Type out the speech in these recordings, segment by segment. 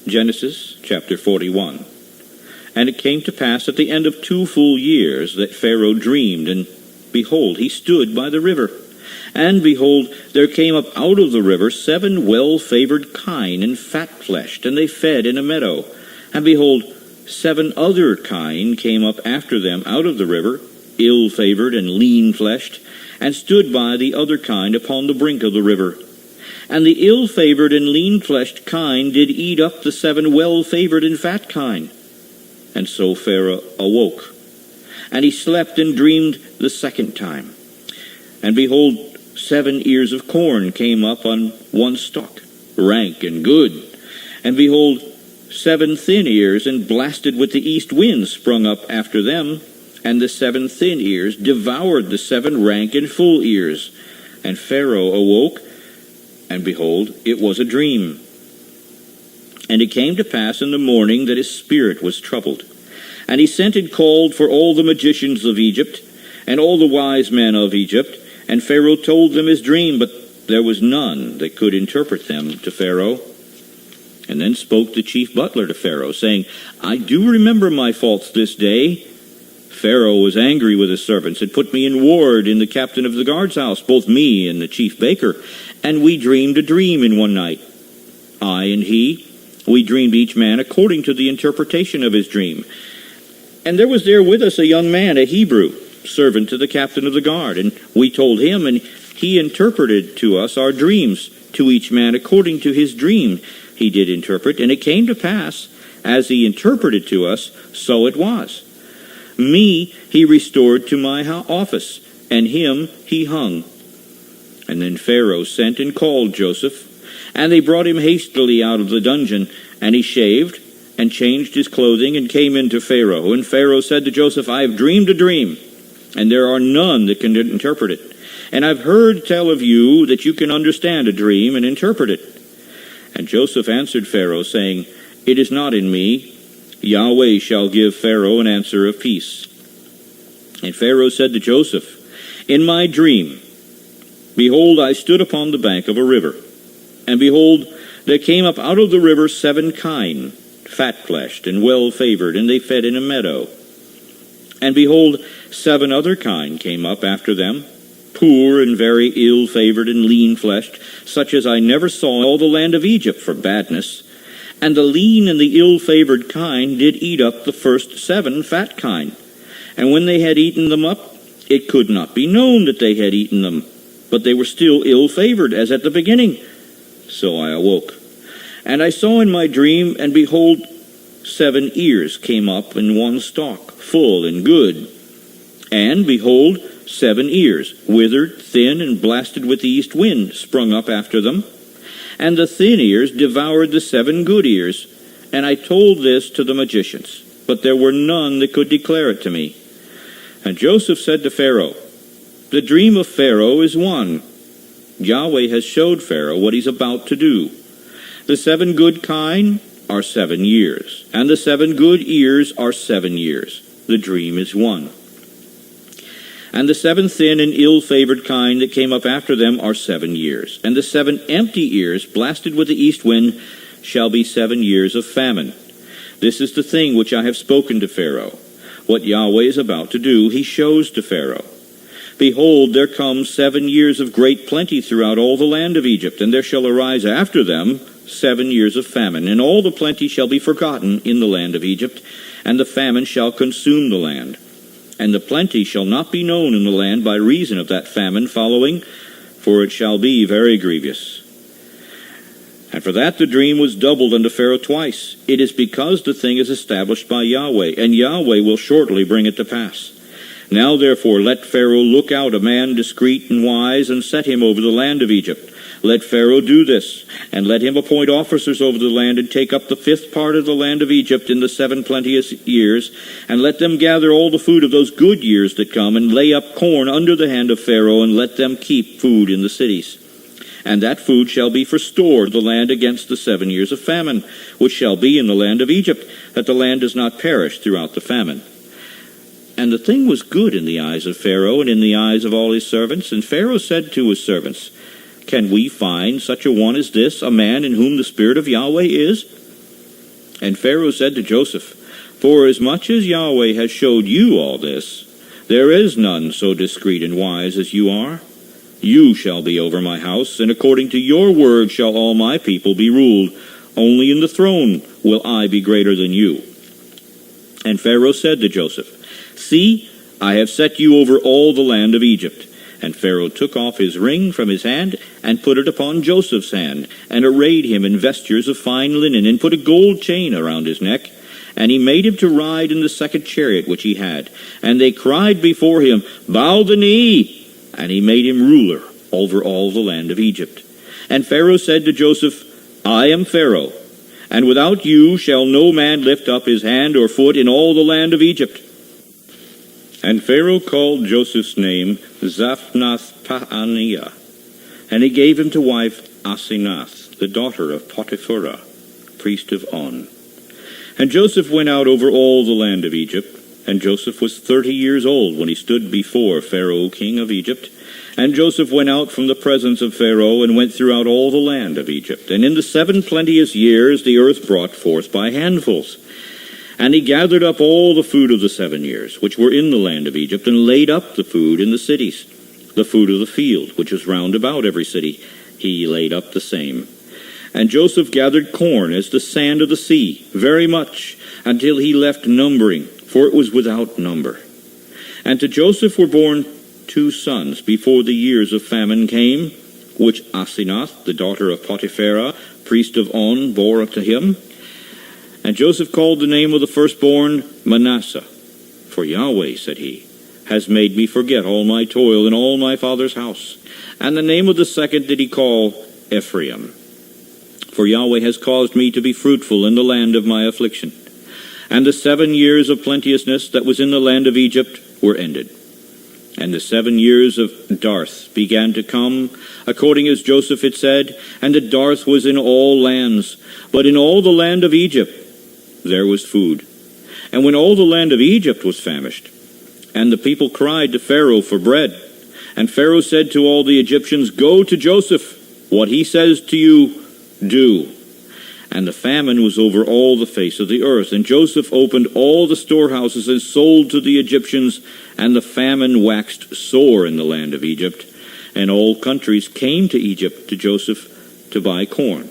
Genesis chapter 41. And it came to pass at the end of 2 full years that Pharaoh dreamed, and behold, he stood by the river. And behold, there came up out of the river 7 well-favored kine and fat-fleshed, and they fed in a meadow. And behold, 7 other kine came up after them out of the river, ill-favored and lean-fleshed, and stood by the other kine upon the brink of the river. And the ill-favored and lean-fleshed kine did eat up the 7 well-favored and fat kine. And so Pharaoh awoke, and he slept and dreamed the second time. And behold, 7 ears of corn came up on one stalk, rank and good. And behold, 7 thin ears and blasted with the east wind sprung up after them. And the 7 thin ears devoured the 7 rank and full ears. And Pharaoh awoke, and behold, it was a dream. And it came to pass in the morning that his spirit was troubled. And he sent and called for all the magicians of Egypt, and all the wise men of Egypt. And Pharaoh told them his dream, but there was none that could interpret them to Pharaoh. And then spoke the chief butler to Pharaoh, saying, I do remember my faults this day. Pharaoh was angry with his servants, and put me in ward in the captain of the guard's house, both me and the chief baker. And we dreamed a dream in one night, I and he. We dreamed each man according to the interpretation of his dream. And there was there with us a young man, a Hebrew, servant to the captain of the guard. And we told him, and he interpreted to us our dreams, to each man according to his dream he did interpret. And it came to pass, as he interpreted to us, so it was. Me he restored to my office, and him he hung. And then Pharaoh sent and called Joseph, and they brought him hastily out of the dungeon. And he shaved, and changed his clothing, and came into Pharaoh. And Pharaoh said to Joseph, I have dreamed a dream, and there are none that can interpret it. And I've heard tell of you that you can understand a dream and interpret it. And Joseph answered Pharaoh, saying, It is not in me. Yahweh shall give Pharaoh an answer of peace. And Pharaoh said to Joseph, In my dream, behold, I stood upon the bank of a river. And behold, there came up out of the river 7 kine, fat-fleshed and well-favored, and they fed in a meadow. And behold, 7 other kine came up after them, poor and very ill-favored and lean-fleshed, such as I never saw in all the land of Egypt for badness. And the lean and the ill-favored kine did eat up the first 7 fat kine. And when they had eaten them up, it could not be known that they had eaten them, but they were still ill-favored, as at the beginning. So I awoke. And I saw in my dream, and behold, 7 ears came up in one stalk, full and good. And behold, 7 ears, withered, thin, and blasted with the east wind, sprung up after them. And the thin ears devoured the 7 good ears. And I told this to the magicians, but there were none that could declare it to me. And Joseph said to Pharaoh, The dream of Pharaoh is one. Yahweh has showed Pharaoh what he's about to do. The 7 good kine are 7 years, and the 7 good ears are 7 years. The dream is one. And the 7 thin and ill-favored kine that came up after them are 7 years. And the 7 empty ears, blasted with the east wind, shall be 7 years of famine. This is the thing which I have spoken to Pharaoh. What Yahweh is about to do, he shows to Pharaoh. Behold, there come 7 years of great plenty throughout all the land of Egypt, and there shall arise after them 7 years of famine, and all the plenty shall be forgotten in the land of Egypt, and the famine shall consume the land. And the plenty shall not be known in the land by reason of that famine following, for it shall be very grievous. And for that the dream was doubled unto Pharaoh twice. It is because the thing is established by Yahweh, and Yahweh will shortly bring it to pass. Now therefore let Pharaoh look out a man discreet and wise, and set him over the land of Egypt. Let Pharaoh do this, and let him appoint officers over the land, and take up the 5th part of the land of Egypt in the 7 plenteous years, and let them gather all the food of those good years that come, and lay up corn under the hand of Pharaoh, and let them keep food in the cities. And that food shall be for store of the land against the 7 years of famine, which shall be in the land of Egypt, that the land does not perish throughout the famine. And the thing was good in the eyes of Pharaoh, and in the eyes of all his servants. And Pharaoh said to his servants, Can we find such a one as this, a man in whom the Spirit of Yahweh is? And Pharaoh said to Joseph, Forasmuch as Yahweh has showed you all this, there is none so discreet and wise as you are. You shall be over my house, and according to your word shall all my people be ruled. Only in the throne will I be greater than you. And Pharaoh said to Joseph, See, I have set you over all the land of Egypt. And Pharaoh took off his ring from his hand, and put it upon Joseph's hand, and arrayed him in vestures of fine linen, and put a gold chain around his neck. And he made him to ride in the second chariot which he had. And they cried before him, Bow the knee! And he made him ruler over all the land of Egypt. And Pharaoh said to Joseph, I am Pharaoh, and without you shall no man lift up his hand or foot in all the land of Egypt. And Pharaoh called Joseph's name Zaphnath-Paaneah, and he gave him to wife Asenath, the daughter of Potipharah, priest of On. And Joseph went out over all the land of Egypt, and Joseph was 30 years old when he stood before Pharaoh king of Egypt. And Joseph went out from the presence of Pharaoh, and went throughout all the land of Egypt. And in the 7 plenteous years the earth brought forth by handfuls. And he gathered up all the food of the 7 years, which were in the land of Egypt, and laid up the food in the cities. The food of the field, which was round about every city, he laid up the same. And Joseph gathered corn as the sand of the sea, very much, until he left numbering, for it was without number. And to Joseph were born 2 sons before the years of famine came, which Asenath, the daughter of Potipharah, priest of On, bore up to him. And Joseph called the name of the firstborn Manasseh. For Yahweh, said he, has made me forget all my toil in all my father's house. And the name of the second did he call Ephraim. For Yahweh has caused me to be fruitful in the land of my affliction. And the 7 years of plenteousness that was in the land of Egypt were ended. And the 7 years of dearth began to come, according as Joseph had said, and the dearth was in all lands. But in all the land of Egypt there was food. And when all the land of Egypt was famished, and the people cried to Pharaoh for bread, and Pharaoh said to all the Egyptians, Go to Joseph, what he says to you, do. And the famine was over all the face of the earth. And Joseph opened all the storehouses and sold to the Egyptians, and the famine waxed sore in the land of Egypt. And all countries came to Egypt to Joseph to buy corn,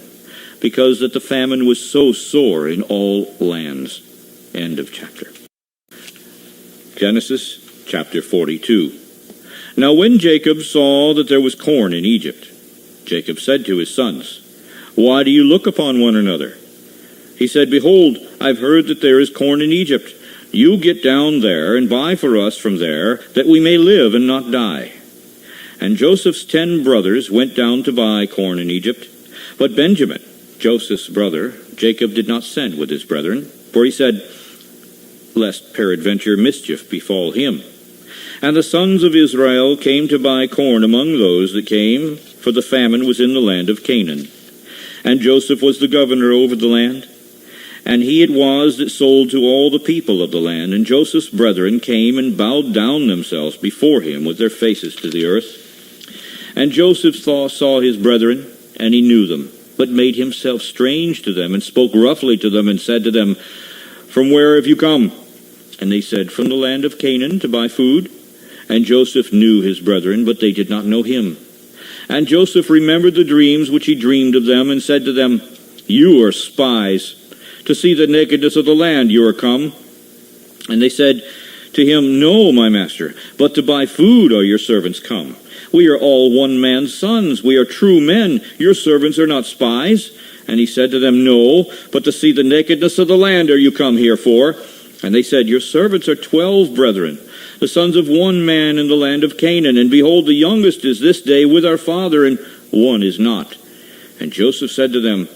because that the famine was so sore in all lands. End of chapter. Genesis chapter 42. Now when Jacob saw that there was corn in Egypt, Jacob said to his sons, Why do you look upon one another? He said, Behold, I've heard that there is corn in Egypt. You get down there and buy for us from there, that we may live and not die. And Joseph's 10 brothers went down to buy corn in Egypt. But Benjamin, Joseph's brother, Jacob did not send with his brethren, for he said, Lest peradventure mischief befall him. And the sons of Israel came to buy corn among those that came, for the famine was in the land of Canaan. And Joseph was the governor over the land, and he it was that sold to all the people of the land. And Joseph's brethren came and bowed down themselves before him with their faces to the earth. And Joseph saw his brethren, and he knew them, but made himself strange to them, and spoke roughly to them, and said to them, From where have you come? And they said, From the land of Canaan, to buy food. And Joseph knew his brethren, but they did not know him. And Joseph remembered the dreams which he dreamed of them, and said to them, You are spies. To see the nakedness of the land you are come. And they said to him, No, my master, but to buy food are your servants come. We are all one man's sons. We are true men. Your servants are not spies. And he said to them, No, but to see the nakedness of the land are you come here for. And they said, Your servants are 12 brethren, the sons of one man in the land of Canaan. And behold, the youngest is this day with our father, and one is not. And Joseph said to them,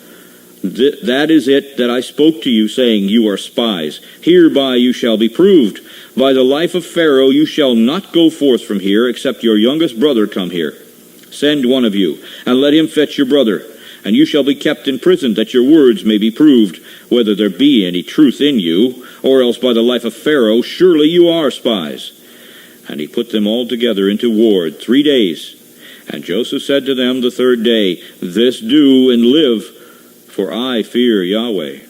That is it that I spoke to you, saying, You are spies. Hereby you shall be proved. By the life of Pharaoh you shall not go forth from here, except your youngest brother come here. Send one of you, and let him fetch your brother. And you shall be kept in prison, that your words may be proved, whether there be any truth in you, or else by the life of Pharaoh, surely you are spies. And he put them all together into ward 3 days. And Joseph said to them the 3rd day, This do and live, for I fear Yahweh.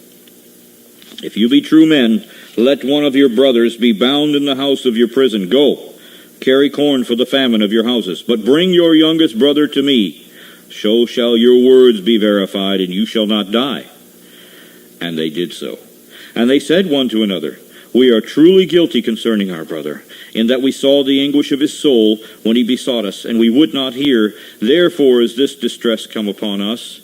If you be true men, let one of your brothers be bound in the house of your prison. Go, carry corn for the famine of your houses, but bring your youngest brother to me. So shall your words be verified, and you shall not die. And they did so. And they said one to another, We are truly guilty concerning our brother, in that we saw the anguish of his soul when he besought us, and we would not hear. Therefore is this distress come upon us.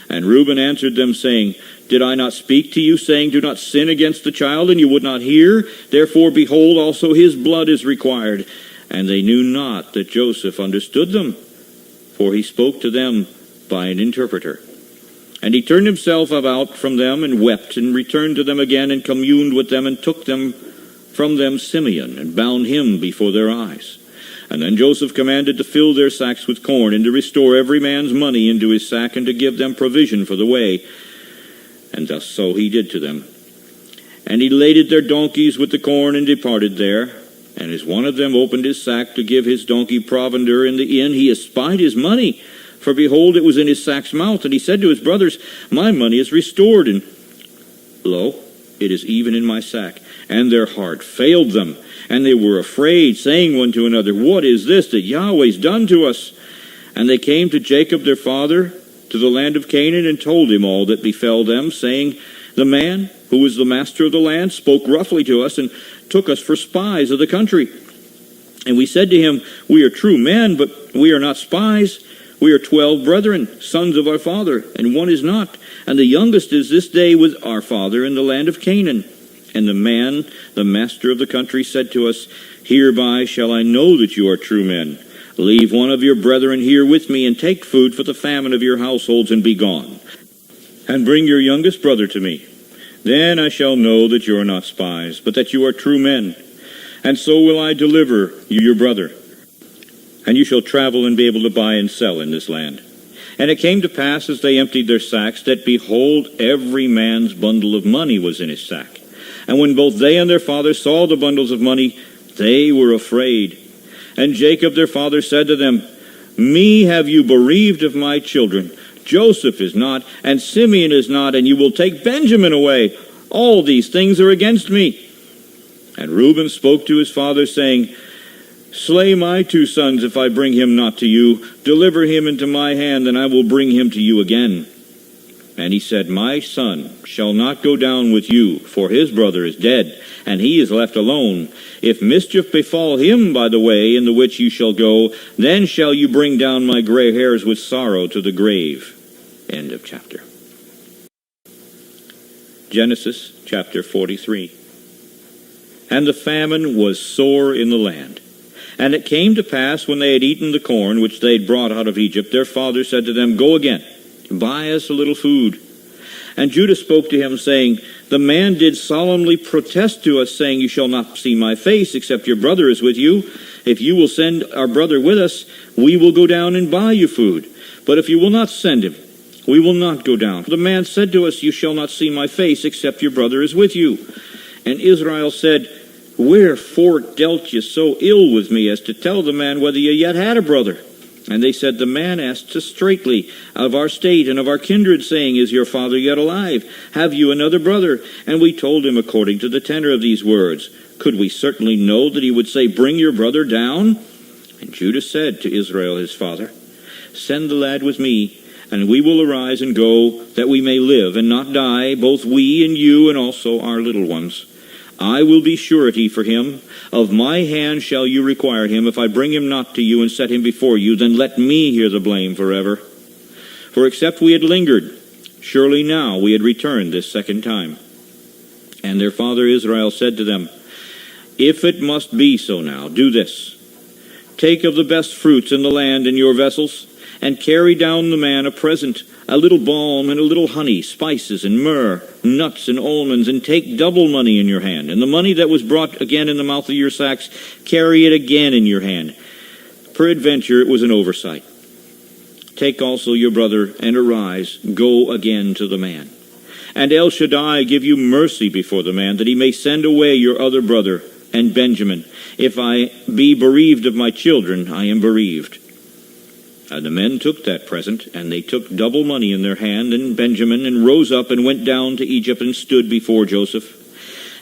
And Reuben answered them, saying, Did I not speak to you, saying, Do not sin against the child, and you would not hear? Therefore, behold, also his blood is required. And they knew not that Joseph understood them, for he spoke to them by an interpreter. And he turned himself about from them, and wept, and returned to them again, and communed with them, and took them from them Simeon, and bound him before their eyes. And then Joseph commanded to fill their sacks with corn, and to restore every man's money into his sack, and to give them provision for the way. And thus so he did to them. And he laded their donkeys with the corn, and departed there. And as one of them opened his sack to give his donkey provender in the inn, he espied his money. For behold, it was in his sack's mouth. And he said to his brothers, My money is restored, and lo, it is even in my sack. And their heart failed them, and they were afraid, saying one to another, What is this that Yahweh's done to us? And they came to Jacob their father, to the land of Canaan, and told him all that befell them, saying, The man who was the master of the land spoke roughly to us, and took us for spies of the country. And we said to him, We are true men, but we are not spies. We are 12 brethren, sons of our father, and one is not. And the youngest is this day with our father in the land of Canaan. And the man, the master of the country, said to us, Hereby shall I know that you are true men. Leave one of your brethren here with me, and take food for the famine of your households, and be gone. And bring your youngest brother to me. Then I shall know that you are not spies, but that you are true men. And so will I deliver you your brother. And you shall travel and be able to buy and sell in this land. And it came to pass, as they emptied their sacks, that behold, every man's bundle of money was in his sack. And when both they and their father saw the bundles of money, they were afraid. And Jacob their father said to them, Me have you bereaved of my children. Joseph is not, and Simeon is not, and you will take Benjamin away. All these things are against me. And Reuben spoke to his father, saying, Slay my 2 sons if I bring him not to you. Deliver him into my hand, and I will bring him to you again. And he said, My son shall not go down with you, for his brother is dead, and he is left alone. If mischief befall him by the way in the which you shall go, then shall you bring down my gray hairs with sorrow to the grave. End of chapter. Genesis chapter 43. And the famine was sore in the land. And it came to pass, when they had eaten the corn which they had brought out of Egypt, their father said to them, Go again, buy us a little food. And Judah spoke to him, saying, The man did solemnly protest to us, saying, You shall not see my face, except your brother is with you. If you will send our brother with us, we will go down and buy you food. But if you will not send him, we will not go down. The man said to us, You shall not see my face, except your brother is with you. And Israel said, Wherefore dealt ye so ill with me, as to tell the man whether ye yet had a brother? And they said, The man asked us straitly of our state and of our kindred, saying, Is your father yet alive? Have you another brother? And we told him according to the tenor of these words. Could we certainly know that he would say, Bring your brother down? And Judah said to Israel his father, Send the lad with me, and we will arise and go, that we may live and not die, both we and you, and also our little ones. I will be surety for him. Of my hand shall you require him. If I bring him not to you and set him before you, then let me hear the blame forever. For except we had lingered, surely now we had returned this second time. And their father Israel said to them, If it must be so now, do this. Take of the best fruits in the land in your vessels, and carry down the man a present, a little balm and a little honey, spices and myrrh, nuts and almonds, and take double money in your hand. And the money that was brought again in the mouth of your sacks, carry it again in your hand. Peradventure it was an oversight. Take also your brother, and arise, go again to the man. And El Shaddai give you mercy before the man, that he may send away your other brother, and Benjamin. If I be bereaved of my children, I am bereaved. And the men took that present, and they took double money in their hand, and Benjamin, and rose up and went down to Egypt and stood before Joseph.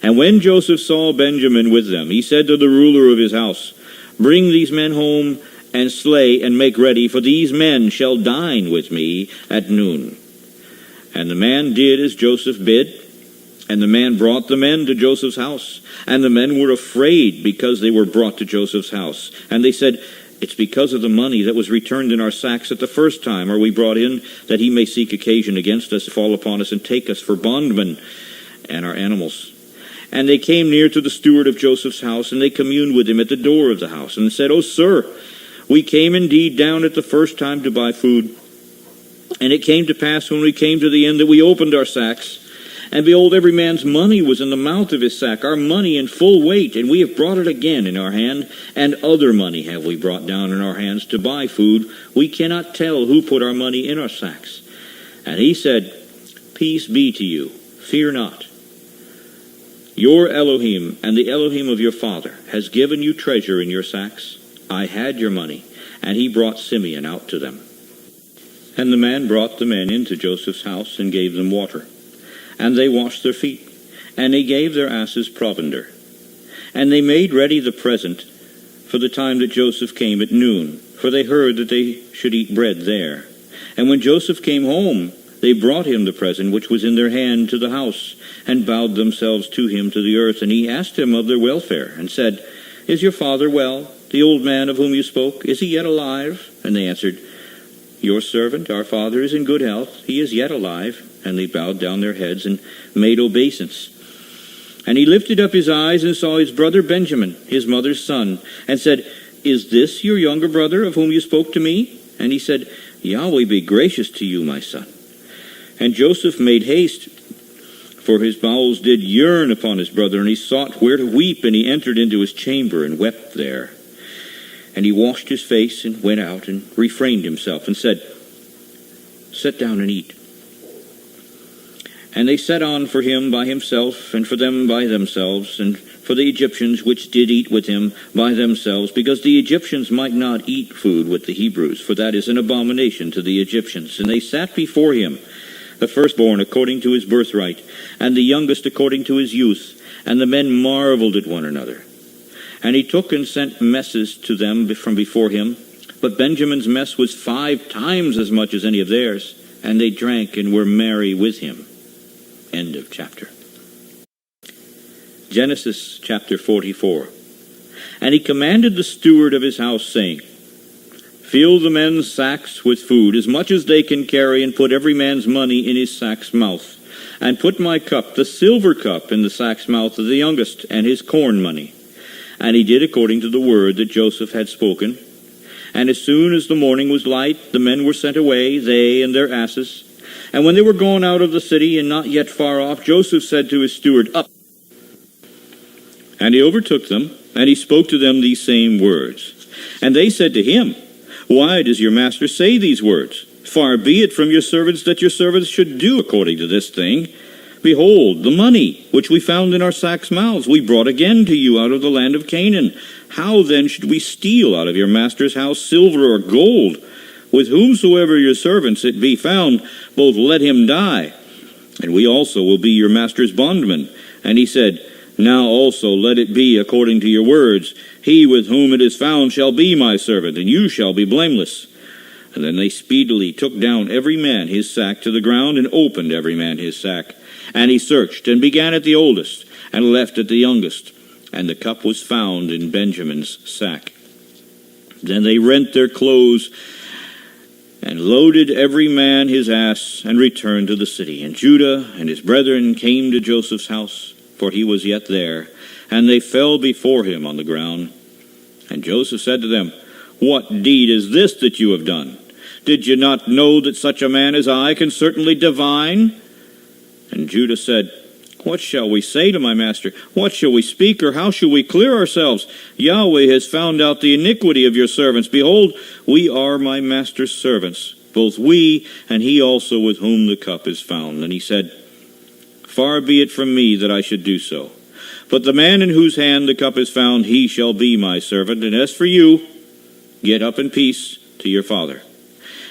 And when Joseph saw Benjamin with them, he said to the ruler of his house, Bring these men home, and slay, and make ready, for these men shall dine with me at noon. And the man did as Joseph bid, and the man brought the men to Joseph's house. And the men were afraid because they were brought to Joseph's house. And they said, It's because of the money that was returned in our sacks at the first time are we brought in, that he may seek occasion against us, fall upon us, and take us for bondmen and our animals. And they came near to the steward of Joseph's house, and they communed with him at the door of the house, and said, O sir, we came indeed down at the first time to buy food. And it came to pass when we came to the end that we opened our sacks, and behold, every man's money was in the mouth of his sack, our money in full weight, and we have brought it again in our hand, and other money have we brought down in our hands to buy food. We cannot tell who put our money in our sacks. And he said, Peace be to you, fear not. Your Elohim and the Elohim of your father has given you treasure in your sacks. I had your money. And he brought Simeon out to them. And the man brought the men into Joseph's house and gave them water. And they washed their feet, and they gave their asses provender. And they made ready the present for the time that Joseph came at noon, for they heard that they should eat bread there. And when Joseph came home, they brought him the present which was in their hand to the house, and bowed themselves to him to the earth. And he asked him of their welfare, and said, Is your father well, the old man of whom you spoke? Is he yet alive? And they answered, Your servant, our father, is in good health. He is yet alive. And they bowed down their heads and made obeisance. And he lifted up his eyes and saw his brother Benjamin, his mother's son, and said, Is this your younger brother of whom you spoke to me? And he said, Yahweh be gracious to you, my son. And Joseph made haste, for his bowels did yearn upon his brother, and he sought where to weep, and he entered into his chamber and wept there. And he washed his face and went out and refrained himself, and said, Sit down and eat. And they sat on for him by himself, and for them by themselves, and for the Egyptians which did eat with him by themselves, because the Egyptians might not eat food with the Hebrews, for that is an abomination to the Egyptians. And they sat before him, the firstborn according to his birthright, and the youngest according to his youth. And the men marveled at one another. And he took and sent messes to them from before him. But Benjamin's mess was 5 times as much as any of theirs, and they drank and were merry with him. End of chapter. Genesis chapter 44. And he commanded the steward of his house, saying, Fill the men's sacks with food, as much as they can carry, and put every man's money in his sack's mouth. And put my cup, the silver cup, in the sack's mouth of the youngest, and his corn money. And he did according to the word that Joseph had spoken. And as soon as the morning was light, the men were sent away, they and their asses. And when they were gone out of the city, and not yet far off, Joseph said to his steward, Up! And he overtook them, and he spoke to them these same words. And they said to him, Why does your master say these words? Far be it from your servants that your servants should do according to this thing. Behold, the money which we found in our sacks' mouths we brought again to you out of the land of Canaan. How then should we steal out of your master's house silver or gold? With whomsoever your servants it be found, both let him die, and we also will be your master's bondmen. And he said, Now also let it be according to your words. He with whom it is found shall be my servant, and you shall be blameless. And then they speedily took down every man his sack to the ground, and opened every man his sack. And he searched, and began at the oldest, and left at the youngest. And the cup was found in Benjamin's sack. Then they rent their clothes, and loaded every man his ass, and returned to the city. And Judah and his brethren came to Joseph's house, for he was yet there. And they fell before him on the ground. And Joseph said to them, What deed is this that you have done? Did you not know that such a man as I can certainly divine? And Judah said, What shall we say to my master? What shall we speak, or how shall we clear ourselves? Yahweh has found out the iniquity of your servants. Behold, we are my master's servants, both we and he also with whom the cup is found. And he said, Far be it from me that I should do so. But the man in whose hand the cup is found, he shall be my servant. And as for you, get up in peace to your father.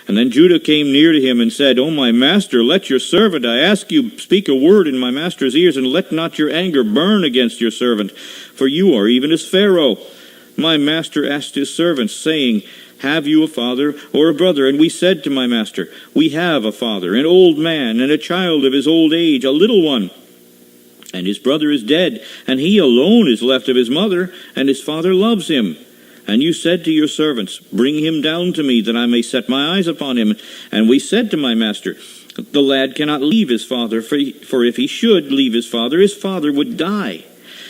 And then Judah came near to him and said, O my master, let your servant, I ask you, speak a word in my master's ears, and let not your anger burn against your servant, for you are even as Pharaoh. My master asked his servants, saying, Have you a father or a brother? And we said to my master, We have a father, an old man, and a child of his old age, a little one. And his brother is dead, and he alone is left of his mother, and his father loves him. And you said to your servants, Bring him down to me, that I may set my eyes upon him. And we said to my master, The lad cannot leave his father, for if he should leave his father would die.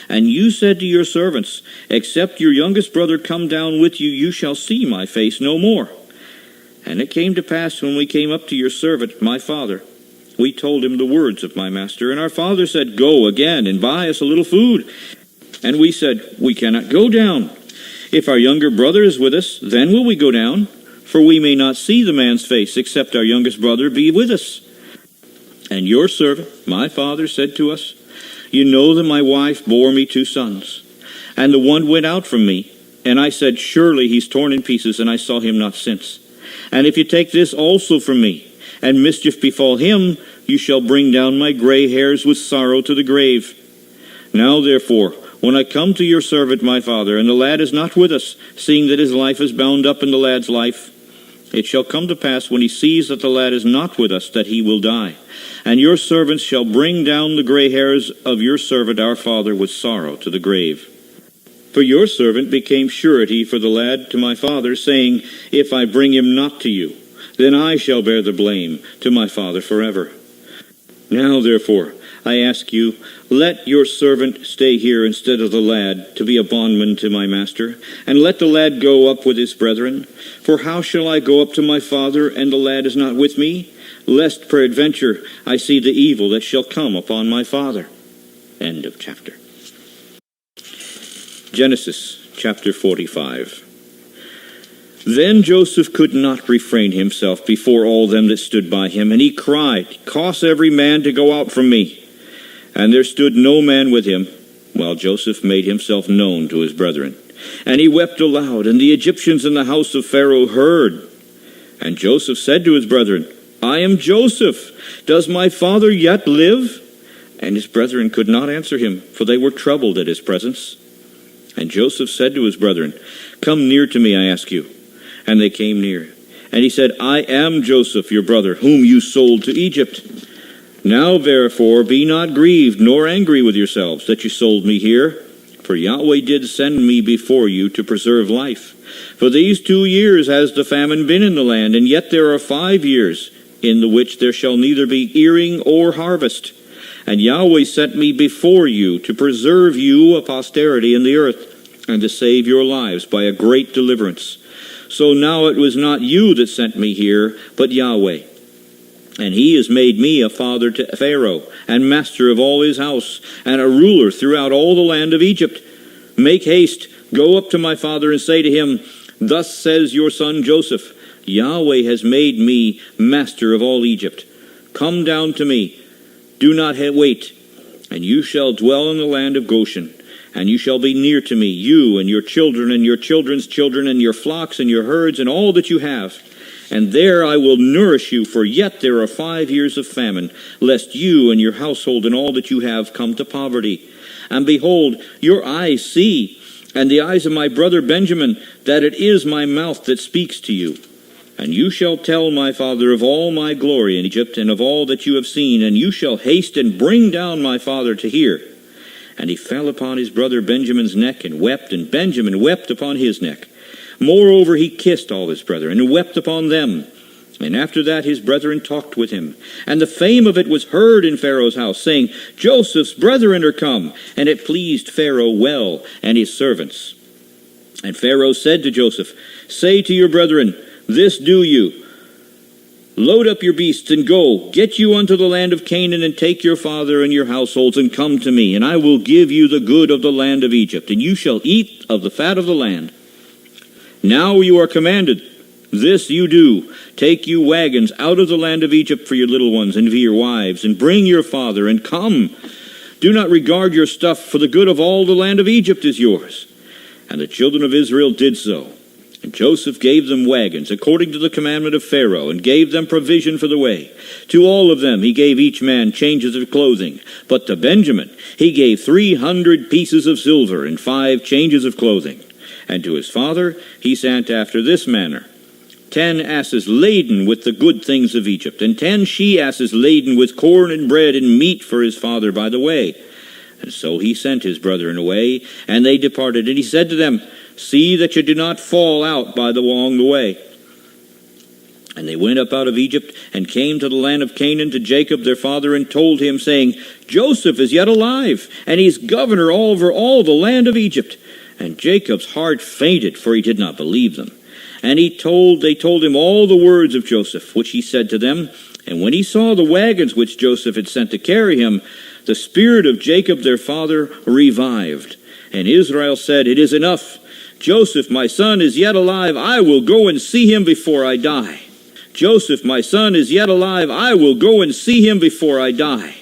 And you said to your servants, Except your youngest brother come down with you, you shall see my face no more. And it came to pass, when we came up to your servant, my father, we told him the words of my master. And our father said, Go again, and buy us a little food. And we said, We cannot go down. If our younger brother is with us, then will we go down, for we may not see the man's face, except our youngest brother be with us. And your servant, my father, said to us, You know that my wife bore me 2 sons, and the one went out from me, and I said, Surely he's torn in pieces, and I saw him not since. And if you take this also from me, and mischief befall him, you shall bring down my gray hairs with sorrow to the grave. Now therefore, when I come to your servant my father, and the lad is not with us, seeing that his life is bound up in the lad's life, it shall come to pass, when he sees that the lad is not with us, that he will die. And your servants shall bring down the gray hairs of your servant our father with sorrow to the grave. For your servant became surety for the lad to my father, saying, If I bring him not to you, then I shall bear the blame to my father forever. Now therefore, I ask you, let your servant stay here instead of the lad, to be a bondman to my master, and let the lad go up with his brethren. For how shall I go up to my father, and the lad is not with me? Lest peradventure I see the evil that shall come upon my father. End of chapter. Genesis chapter 45. Then Joseph could not refrain himself before all them that stood by him, and he cried, Cause every man to go out from me. And there stood no man with him, while Joseph made himself known to his brethren. And he wept aloud, and the Egyptians in the house of Pharaoh heard. And Joseph said to his brethren, I am Joseph. Does my father yet live? And his brethren could not answer him, for they were troubled at his presence. And Joseph said to his brethren, Come near to me, I ask you. And they came near. And he said, I am Joseph, your brother, whom you sold to Egypt. Now therefore be not grieved, nor angry with yourselves, that you sold me here. For Yahweh did send me before you to preserve life. For these 2 years has the famine been in the land, and yet there are 5 years, in the which there shall neither be earing or harvest. And Yahweh sent me before you to preserve you a posterity in the earth, and to save your lives by a great deliverance. So now it was not you that sent me here, but Yahweh. And he has made me a father to Pharaoh, and master of all his house, and a ruler throughout all the land of Egypt. Make haste, go up to my father, and say to him, Thus says your son Joseph, Yahweh has made me master of all Egypt. Come down to me, do not wait, and you shall dwell in the land of Goshen. And you shall be near to me, you and your children and your children's children, and your flocks and your herds, and all that you have. And there I will nourish you, for yet there are 5 years of famine, lest you and your household and all that you have come to poverty. And behold, your eyes see, and the eyes of my brother Benjamin, that it is my mouth that speaks to you. And you shall tell my father of all my glory in Egypt, and of all that you have seen, and you shall haste and bring down my father to hear. And he fell upon his brother Benjamin's neck, and Benjamin wept upon his neck. Moreover, he kissed all his brethren, and wept upon them. And after that his brethren talked with him. And the fame of it was heard in Pharaoh's house, saying, Joseph's brethren are come. And it pleased Pharaoh well, and his servants. And Pharaoh said to Joseph, Say to your brethren, This do you. Load up your beasts, and go, get you unto the land of Canaan, and take your father and your households, and come to me, and I will give you the good of the land of Egypt, and you shall eat of the fat of the land. Now you are commanded, this you do, take you wagons out of the land of Egypt for your little ones, and for your wives, and bring your father, and come. Do not regard your stuff, for the good of all the land of Egypt is yours. And the children of Israel did so. And Joseph gave them wagons, according to the commandment of Pharaoh, and gave them provision for the way. To all of them he gave each man changes of clothing. But to Benjamin he gave 300 pieces of silver and 5 changes of clothing. And to his father he sent after this manner: 10 asses laden with the good things of Egypt, and 10 she-asses laden with corn and bread and meat for his father by the way. And so he sent his brethren away, and they departed. And he said to them, See that you do not fall out along the way. And they went up out of Egypt, and came to the land of Canaan to Jacob their father, and told him, saying, Joseph is yet alive, and he is governor over all the land of Egypt. And Jacob's heart fainted, for he did not believe them. And they told him all the words of Joseph, which he said to them. And when he saw the wagons which Joseph had sent to carry him, the spirit of Jacob their father revived. And Israel said, It is enough. Joseph, my son, is yet alive. I will go and see him before I die. Joseph, my son, is yet alive. I will go and see him before I die.